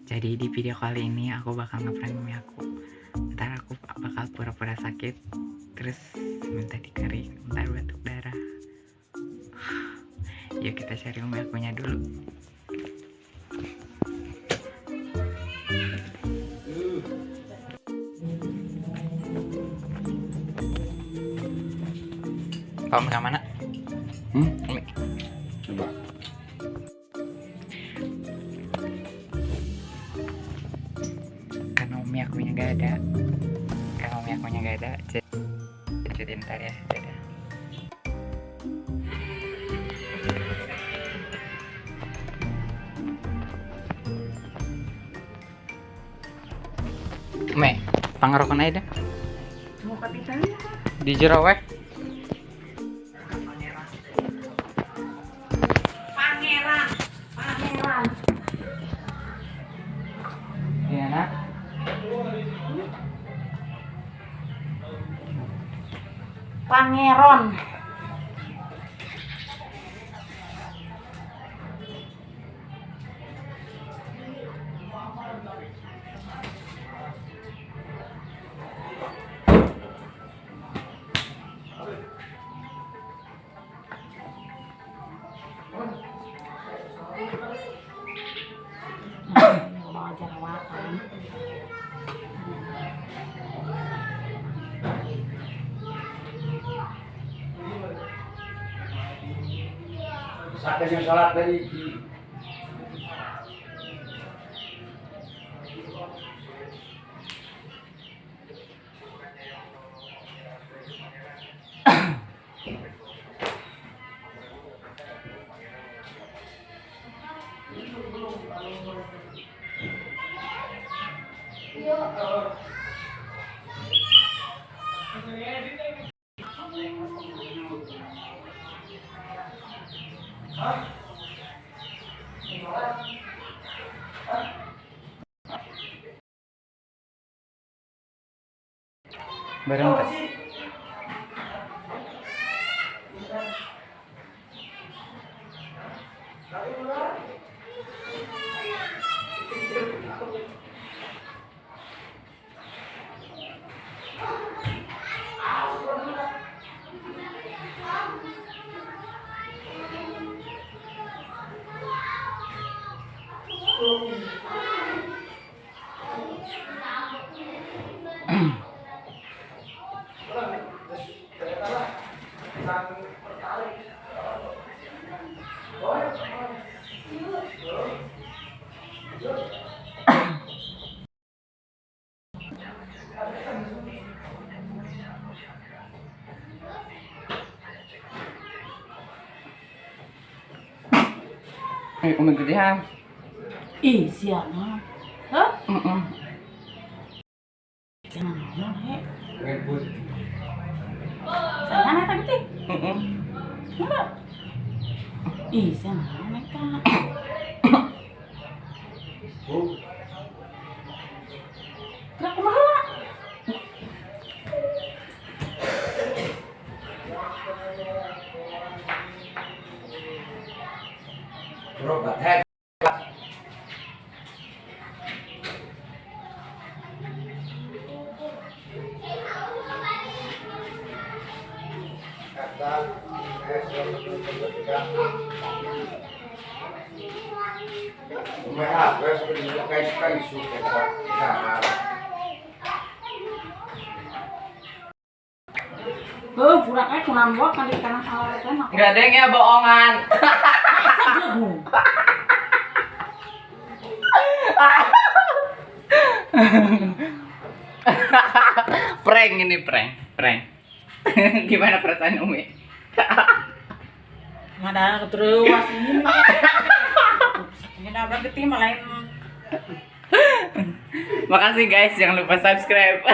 Jadi di video kali ini aku bakal ngeprank mami aku. Ntar aku bakal pura-pura sakit, terus minta dikering, ntar batuk darah. Yuk kita cari mami akunya dulu. Kamu ke mana? Umi. Coba. Karena umi akunya gak ada. Jadi ntar ya. Dadah. Umi, pangarokan aja dah. Mau ke sana? Di Jerawek. Pangeran. Iya nak. Pangeran. Mau jerawatan. Sakit yang salat dari Bareng tak? Umi gede ha. Ih, siapa? Hah? Jangan ngomong, he. ngebut. Sana nata gitu. Enggak. Ih, sana nata. Gerak kemana? Berobat head. Kata Pura kayak kunang buat kan di kanan awal kan. Enggak ada yang ya bohongan. Prank ini prank. Gimana perasaan Umi? Ada terus ini. Ini nabrak ketim lain. Makasih guys, jangan lupa subscribe.